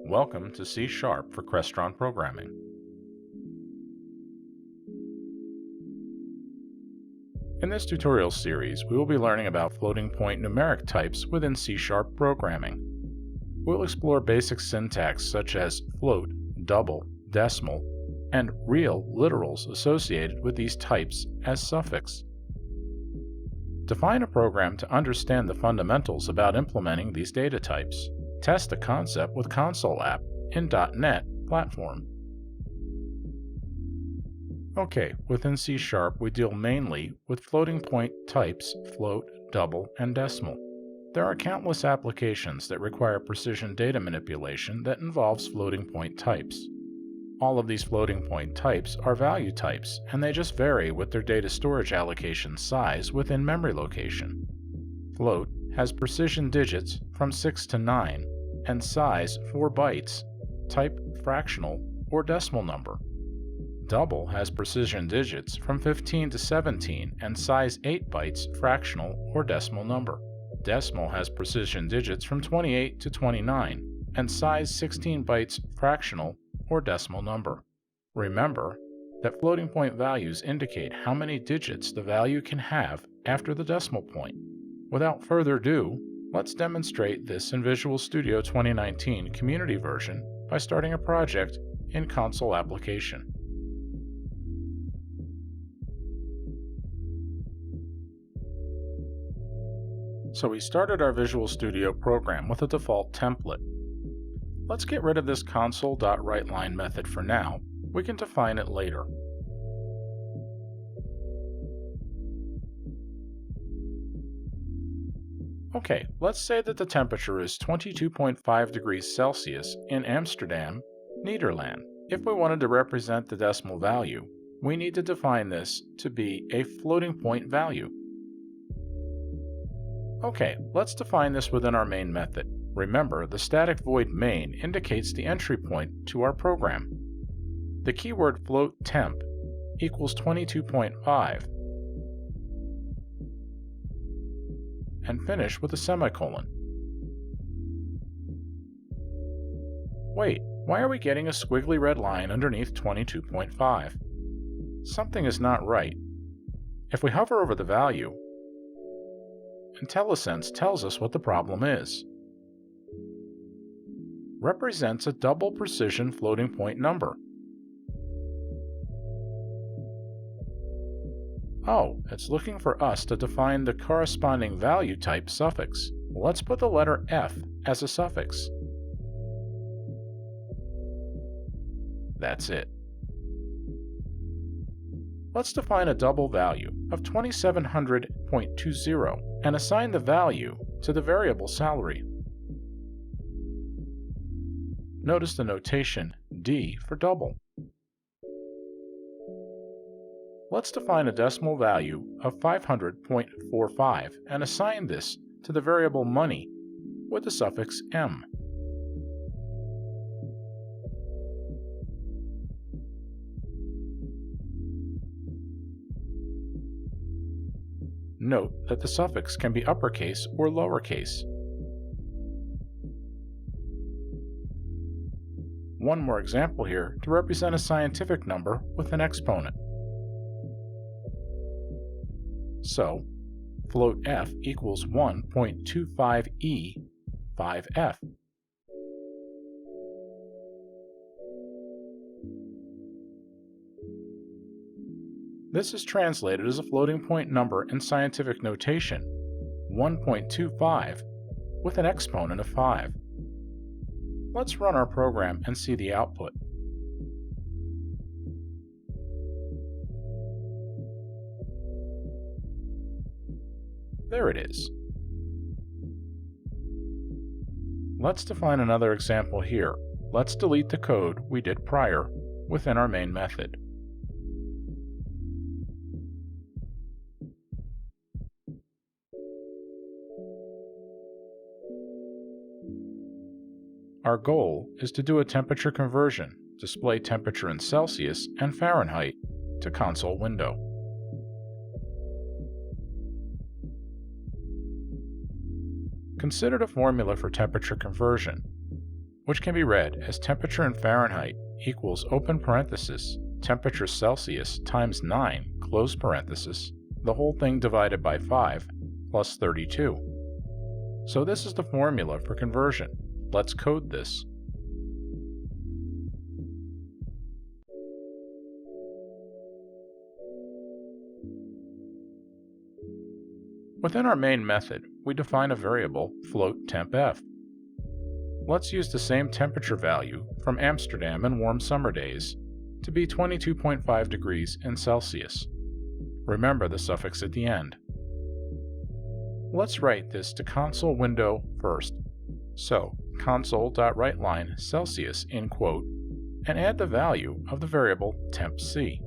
Welcome to C# for Crestron programming. In this tutorial series, we will be learning about floating point numeric types within C# programming. We'll explore basic syntax such as float, double, decimal, and real literals associated with these types as suffix. Define a program to understand the fundamentals about implementing these data types. Test a concept with Console app in .NET platform. Okay, within C# we deal mainly with floating point types float, double, and decimal. There are countless applications that require precision data manipulation that involves floating point types. All of these floating point types are value types, and they just vary with their data storage allocation size within memory location. Float has precision digits from 6 to 9 and size 4 bytes, type fractional or decimal number. Double has precision digits from 15 to 17 and size 8 bytes fractional or decimal number. Decimal has precision digits from 28 to 29 and size 16 bytes fractional or decimal number. Remember that floating point values indicate how many digits the value can have after the decimal point. Without further ado, let's demonstrate this in Visual Studio 2019 Community version by starting a project in Console application. So we started our Visual Studio program with a default template. Let's get rid of this console.writeLine method for now. We can define it later. Okay, let's say that the temperature is 22.5 degrees Celsius in Amsterdam, Netherlands. If we wanted to represent the decimal value, we need to define this to be a floating point value. Okay, let's define this within our main method. Remember, the static void main indicates the entry point to our program. The keyword float temp equals 22.5 and finish with a semicolon. Wait, why are we getting a squiggly red line underneath 22.5? Something is not right. If we hover over the value, IntelliSense tells us what the problem is. Represents a double precision floating point number. Oh, it's looking for us to define the corresponding value type suffix. Let's put the letter F as a suffix. That's it. Let's define a double value of 2700.20 and assign the value to the variable salary. Notice the notation D for double. Let's define a decimal value of 500.45 and assign this to the variable money with the suffix M. Note that the suffix can be uppercase or lowercase. One more example here to represent a scientific number with an exponent. So, float f equals 1.25e 5f. This is translated as a floating point number in scientific notation, 1.25, with an exponent of 5. Let's run our program and see the output. There it is. Let's define another example here. Let's delete the code we did prior within our main method. Our goal is to do a temperature conversion, display temperature in Celsius and Fahrenheit to console window. Consider the formula for temperature conversion. which can be read as temperature in Fahrenheit equals open parenthesis temperature Celsius times 9 close parenthesis, the whole thing divided by 5 plus 32. So this is the formula for conversion. Let's code this. Within our main method, we define a variable float tempf. Let's use the same temperature value from Amsterdam in warm summer days to be 22.5 degrees in Celsius. Remember the suffix at the end. Let's write this to console window first. So, console.writeLine Celsius in quote, and add the value of the variable tempc.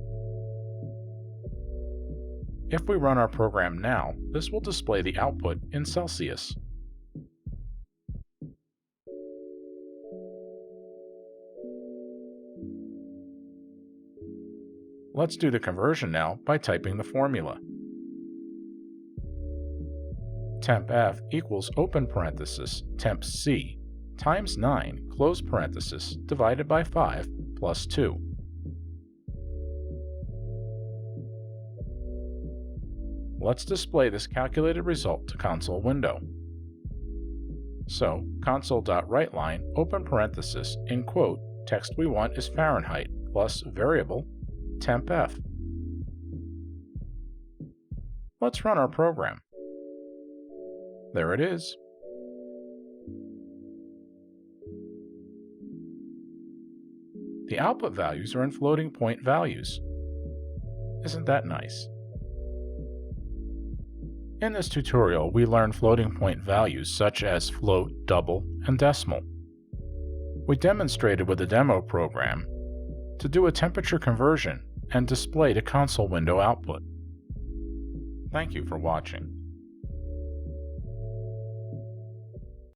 If we run our program now, this will display the output in Celsius. Let's do the conversion now by typing the formula. Tempf equals open parenthesis tempc times 9 close parenthesis divided by 5 plus 2. Let's display this calculated result to console window. So, console.writeLine open parenthesis in quote, text we want is Fahrenheit plus variable tempf. Let's run our program. There it is. The output values are in floating point values. Isn't that nice? In this tutorial, we learned floating point values such as float, double, and decimal. We demonstrated with a demo program to do a temperature conversion and display to console window output. Thank you for watching.